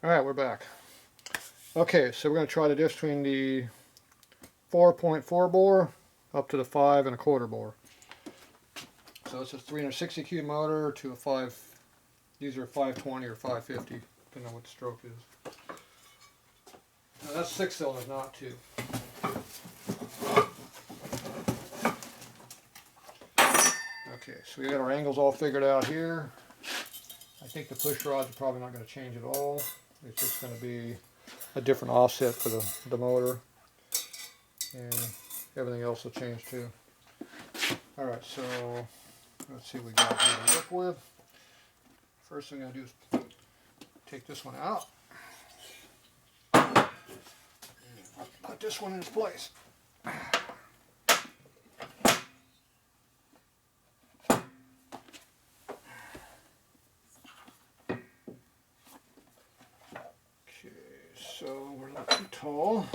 Alright, we're back. Okay, so we're going to try the difference between the 4.4 bore up to the 5 1/4 bore. So it's a 360 cube motor to a 5, these are 520 or 550, depending on what the stroke is. Now that's 6 cylinders, not 2. Okay, so we got our angles all figured out here. I think the push rods are probably not going to change at all. It's just going to be a different offset for the motor. And everything else will change too. Alright, so let's see what we got here to work with. First thing I'm going to do is take this one out. Put this one in its place. Okay, so we're not too tall.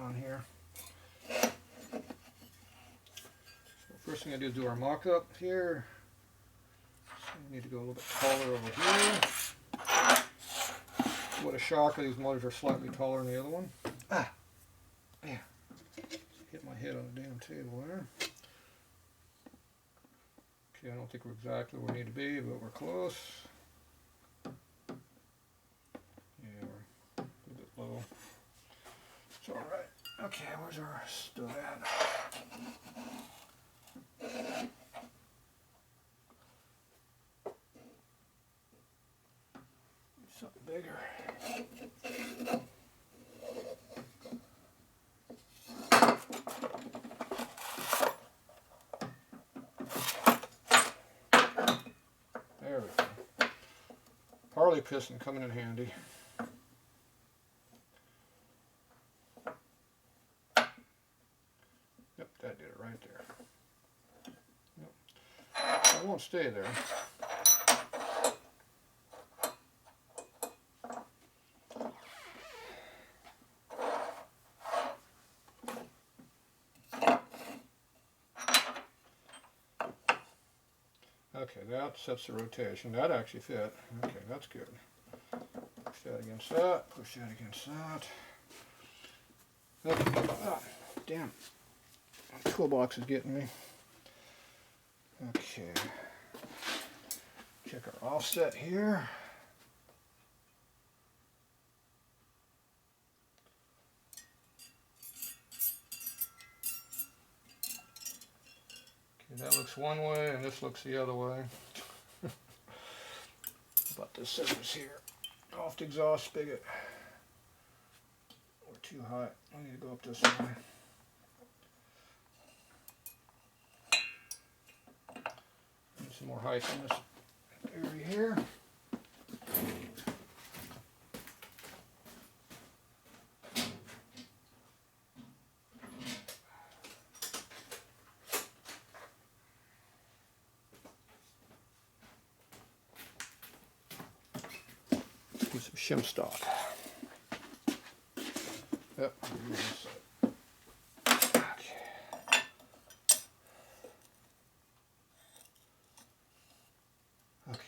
On here. So first thing I do is do our mock-up here. So we need to go a little bit taller over here. What a shocker, these motors are slightly taller than the other one. Ah! Yeah. Hit my head on the damn table there. Okay, I don't think we're exactly where we need to be, but we're close. Yeah, we're a little bit low. It's alright. Okay, where's our stud at? Something bigger. There we go. Harley piston coming in handy. Yep, that did it right there. Yep. I won't stay there. Okay, that sets the rotation. That actually fit. Okay, that's good. Push that against that. Push that against that. Okay. Ah, damn. The toolbox is getting me. Okay. Check our offset here. Okay, that looks one way and this looks the other way. About the scissors here. Off the exhaust spigot. We're too high. I need to go up this way. Need some more height in this area here. Do some shim stock. Yep. Okay. Okay.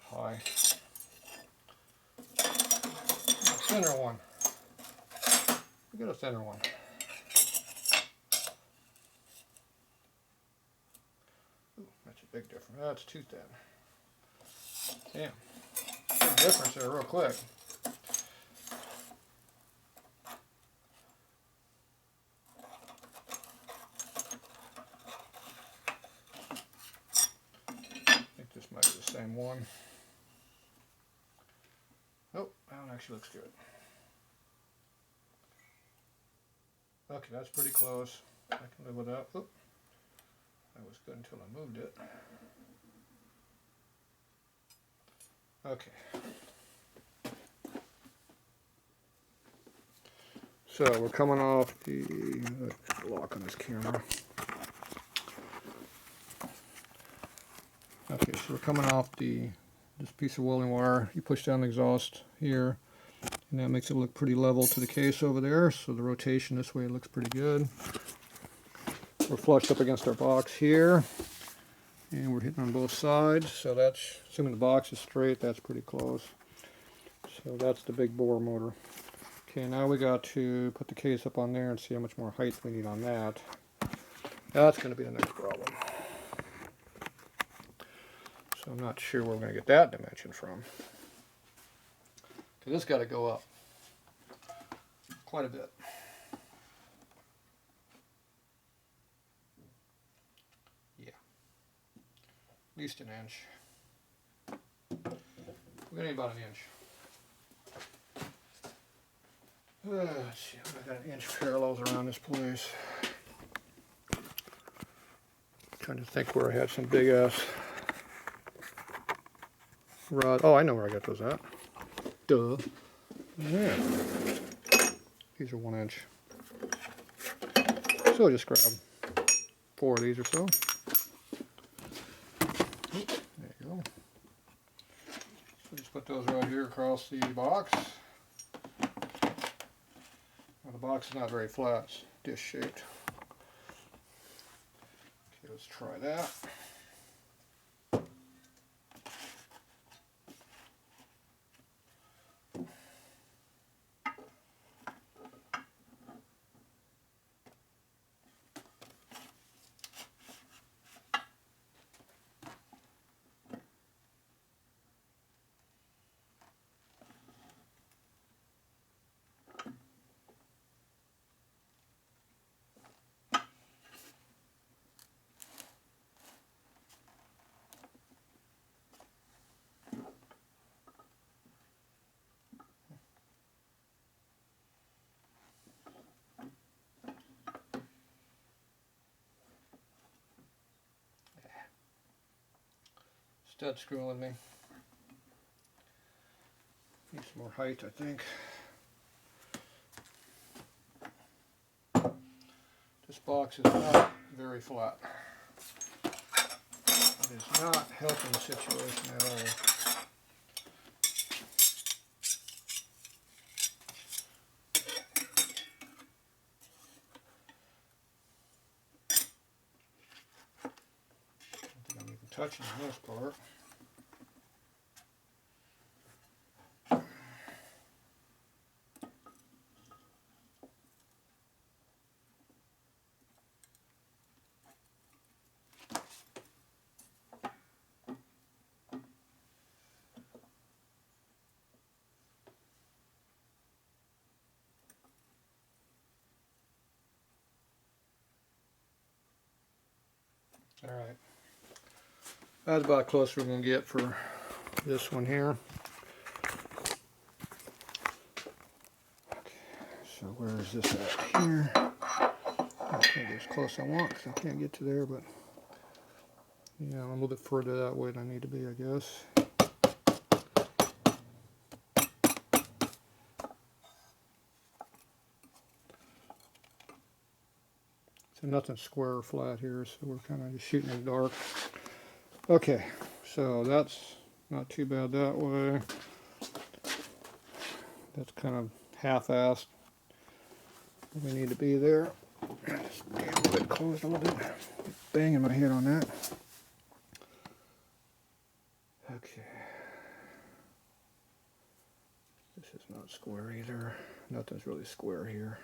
High. Thinner one. We got a thinner one. Ooh, that's a big difference. That's too thin. Damn. Big difference there real quick. I think this might be the same one. Oh, that one actually looks good. Okay, that's pretty close. I can live with that. Oop. That was good until I moved it. Okay. So we're coming off the lock on this camera. Okay, so we're coming off this piece of welding wire. You push down the exhaust here, and that makes it look pretty level to the case over there. So the rotation this way looks pretty good. We're flushed up against our box here, and we're hitting on both sides. So that's, assuming the box is straight, that's pretty close. So that's the big bore motor. Okay, now we got to put the case up on there and see how much more height we need on that. That's going to be the next problem. So I'm not sure where we're going to get that dimension from. Because this got to go up quite a bit. Yeah. At least an inch. We're going to need about an inch. Let's see, I got an inch parallels around this place. Trying to think where I had some big ass rod. Oh, I know where I got those at. Duh. Yeah. These are 1 inch. So just grab 4 of these or so. There you go. So just put those right here across the box. Now the box is not very flat, it's disc shaped. Okay, let's try that. Stud screwing me. Need some more height, I think. This box is not very flat. It is not helping the situation at all. I don't think I'm even touching this part. Alright, that's about close we're going to get for this one here. Okay, so where is this at here? I can't get as close as I want because I can't get to there, but yeah, I'm a little bit further that way than I need to be, I guess. So nothing square or flat here, so we're kind of just shooting in the dark. Okay, so that's not too bad that way. That's kind of half-assed. We need to be there. Just get a bit closed a little bit. Banging my head on that. Okay. This is not square either. Nothing's really square here.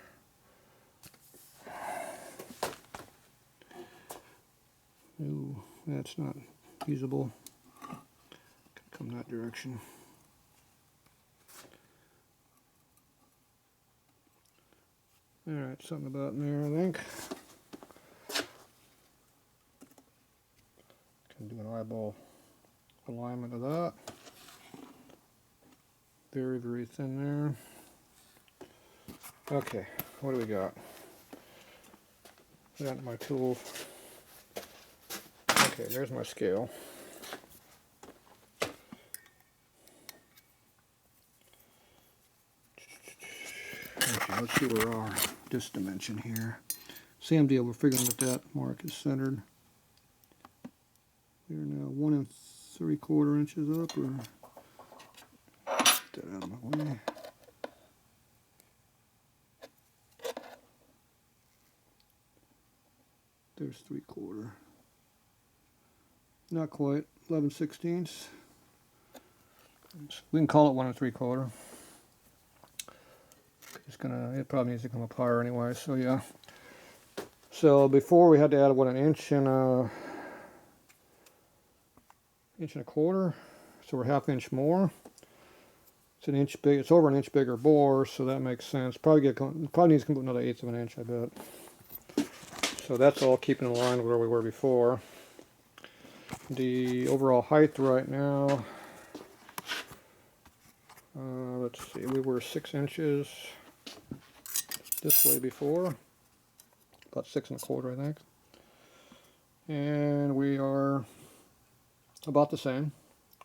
Ooh, that's not feasible. Come that direction. Alright, something about in there, I think. Can do an eyeball alignment of that. Very, very thin there. Okay, what do we got? Put out my tool. Okay, there's my scale. Okay, let's see where our this dimension here. Same deal, we're figuring that that mark is centered. They're now 1 3/4 inches up, or get that out of my way. There's 3/4. Not quite. 11/16. We can call it 1 3/4. It probably needs to come up higher anyway, so yeah. So before we had to add, what, 1 1 1/4, so we're 1/2 inch more. It's an inch big. It's over an inch bigger bore, so that makes sense. Probably needs to come up another 1/8 of an inch, I bet. So that's all keeping in line with where we were before. The overall height right now, let's see, we were 6 inches this way before, about 6 1/4, I think, and we are about the same,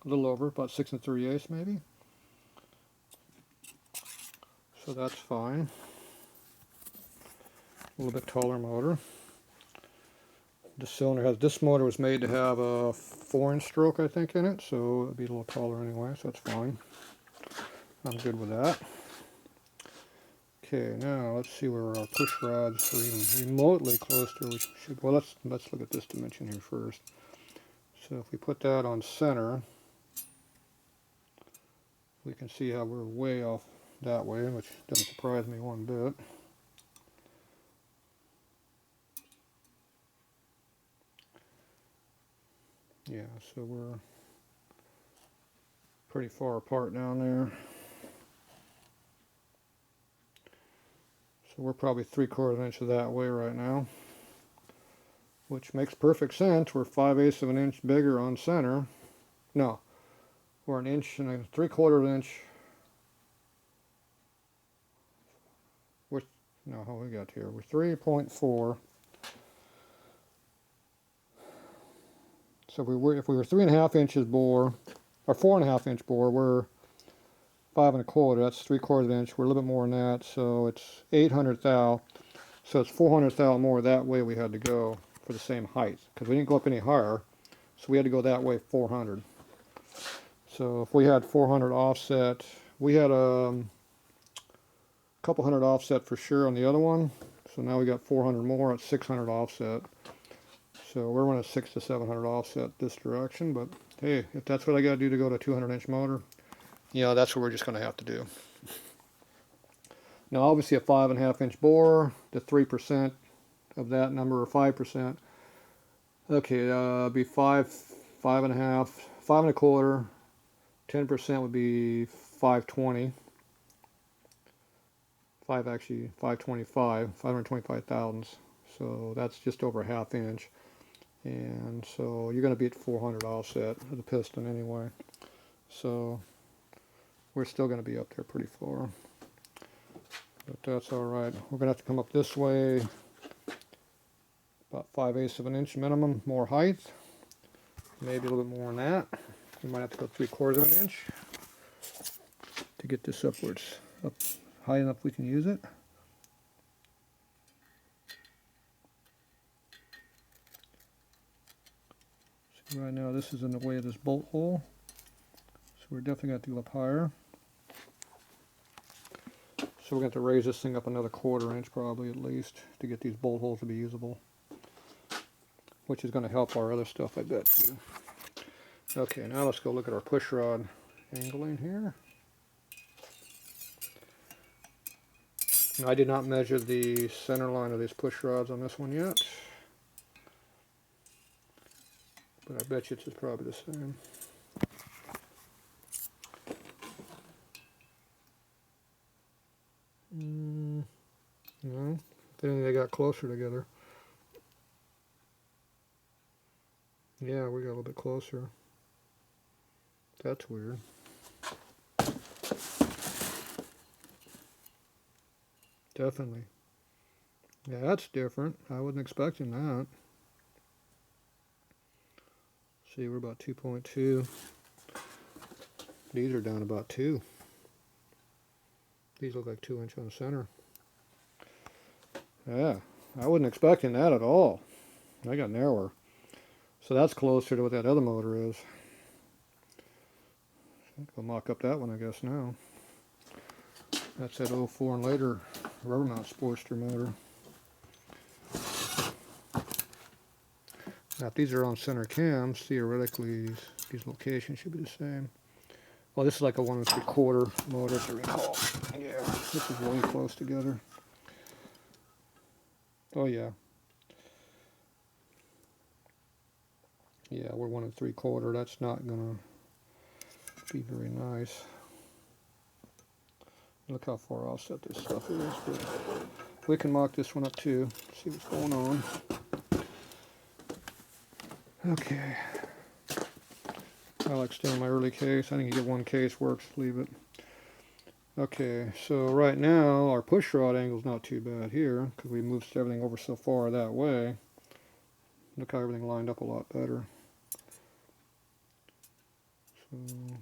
a little over, about 6 3/8 maybe. So that's fine. A little bit taller motor. The cylinder has, this motor was made to have a 4-inch stroke, I think, in it, so it'd be a little taller anyway, so that's fine. I'm good with that. Okay, now let's see where our push rods are even remotely close to. We should, well, let's look at this dimension here first. So if we put that on center, we can see how we're way off that way, which doesn't surprise me one bit. Yeah, so we're pretty far apart down there. So we're probably 3/4 inch of that way right now, which makes perfect sense. We're 5/8 of an inch bigger on center. No, we're 1 inch and 3/4 inch. No, how we got here? We're 3.4. So if we were 3 1/2 inches bore, or 4 1/2 inch bore, we're 5 1/4. That's 3/4 inch. We're a little bit more than that, so it's 800 thou. So it's 400 thou more that way we had to go for the same height, because we didn't go up any higher, so we had to go that way 400. So if we had 400 offset, we had a couple hundred offset for sure on the other one, so now we got 400 more at 600 offset. So we're running 600 to 700 offset this direction, but hey, if that's what I got to do to go to a 200-inch motor, yeah, that's what we're just going to have to do. Now obviously a 5 1/2 inch bore, the 3% of that number, or 5%, okay, be 5, 5 1/2, 5 1/4, 10% would be 520. 525 thousandths. So that's just over a 1/2 inch. And so you're going to be at 400 offset of the piston anyway. So we're still going to be up there pretty far. But that's alright. We're going to have to come up this way about 5/8 of an inch minimum, more height. Maybe a little bit more than that. We might have to go 3/4 of an inch to get this upwards, up high enough we can use it. So right now this is in the way of this bolt hole, so we're definitely going to go up higher. So we're going to have to raise this thing up another 1/4 inch probably at least to get these bolt holes to be usable, which is going to help our other stuff, I bet, too. Okay, now let's go look at our push rod angling here. Now, I did not measure the center line of these push rods on this one yet, but I bet you it's probably the same. No, if anything, they got closer together. Yeah, we got a little bit closer. That's weird. Definitely. Yeah, that's different. I wasn't expecting that. See, we're about 2.2. These are down about 2. These look like 2 inch on the center. Yeah, I wasn't expecting that at all. I got narrower. So that's closer to what that other motor is. I'll mock up that one, I guess, now. That's that 04 and later rubber mount Sportster motor. Now, if these are on center cams, theoretically, these locations should be the same. Well, this is like a 1 3/4 motor, if I recall. Yeah, this is really close together. Oh, yeah. Yeah, we're 1 3/4. That's not going to be very nice. Look how far offset this stuff is. But we can mock this one up too, see what's going on. Okay. I like staying in my early case. I think you get one case works, leave it. Okay, so right now our push rod angle is not too bad here because we moved everything over so far that way. Look how everything lined up a lot better. So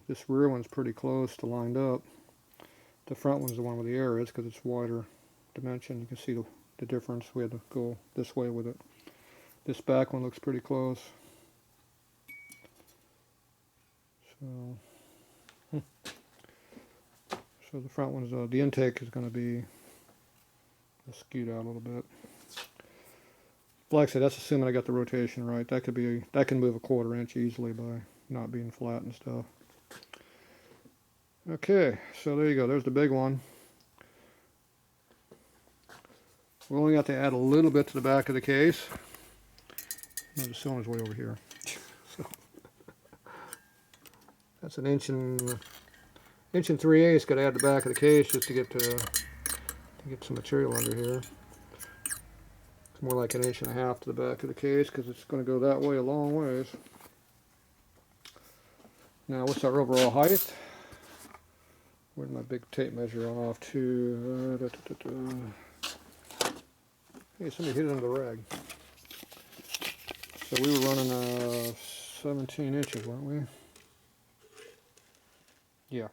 this rear one's pretty close to lined up. The front one's the one with the error is because it's wider dimension. You can see the difference. We had to go this way with it. This back one looks pretty close. So the front one's the intake is going to be skewed out a little bit. Like I said, that's assuming I got the rotation right. That can move a 1/4 inch easily by not being flat and stuff. Okay, so there you go. There's the big one. We only got to add a little bit to the back of the case. No, the cylinder's way over here. So that's an inch and 3/8. Got to add the back of the case just to get some material under here. It's more like an 1.5 inches to the back of the case because it's going to go that way a long ways. Now, what's our overall height? Where'd my big tape measure on off to? Hey, somebody hit it under the rag. So we were running 17 inches, weren't we? Yeah.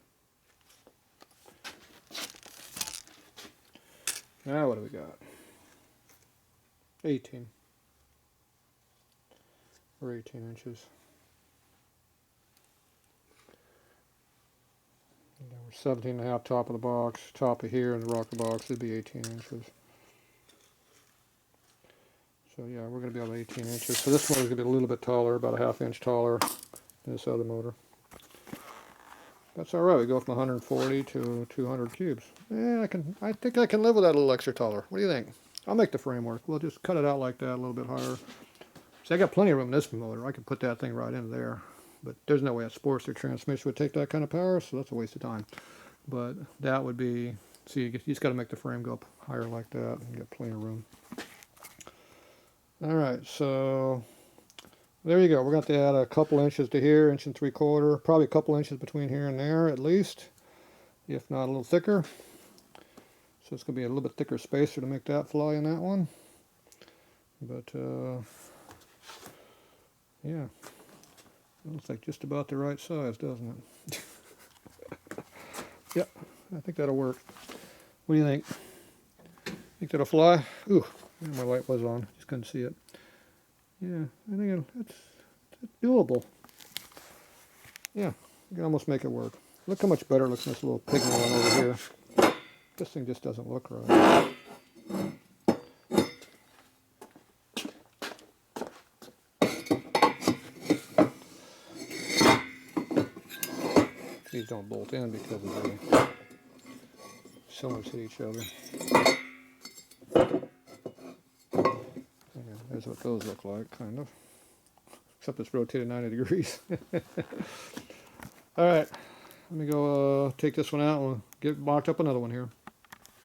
Now what do we got? 18. Or 18 inches. And then we're 17.5 top of the box. Top of here in the rocker box would be 18 inches. So yeah, we're going to be able to 18 inches. So this motor is going to be a little bit taller, about a 1/2 inch taller than this other motor. That's all right. We go from 140 to 200 cubes. Yeah, I think I can live with that a little extra taller. What do you think? I'll make the framework. We'll just cut it out like that, a little bit higher. See, I got plenty of room in this motor. I can put that thing right into there. But there's no way a Sportster transmission would take that kind of power, so that's a waste of time. But that would be, see, you just got to make the frame go up higher like that and get plenty of room. All right, so there you go. We're going to add a couple inches to here, 1 3/4, probably a couple inches between here and there at least, if not a little thicker. So it's going to be a little bit thicker spacer to make that fly in that one. But yeah, it looks like just about the right size, doesn't it? Yep, I think that'll work. What do you think? Think that'll fly? Ooh, my light was on. Just couldn't see it. Yeah, I think it's doable. Yeah, you can almost make it work. Look how much better it looks than this little pigment one over here. This thing just doesn't look right. These don't bolt in because of the cylinders hit each other. Yeah, there's what those look like, kind of. Except it's rotated 90 degrees. Alright, let me go take this one out and we'll get mocked up another one here.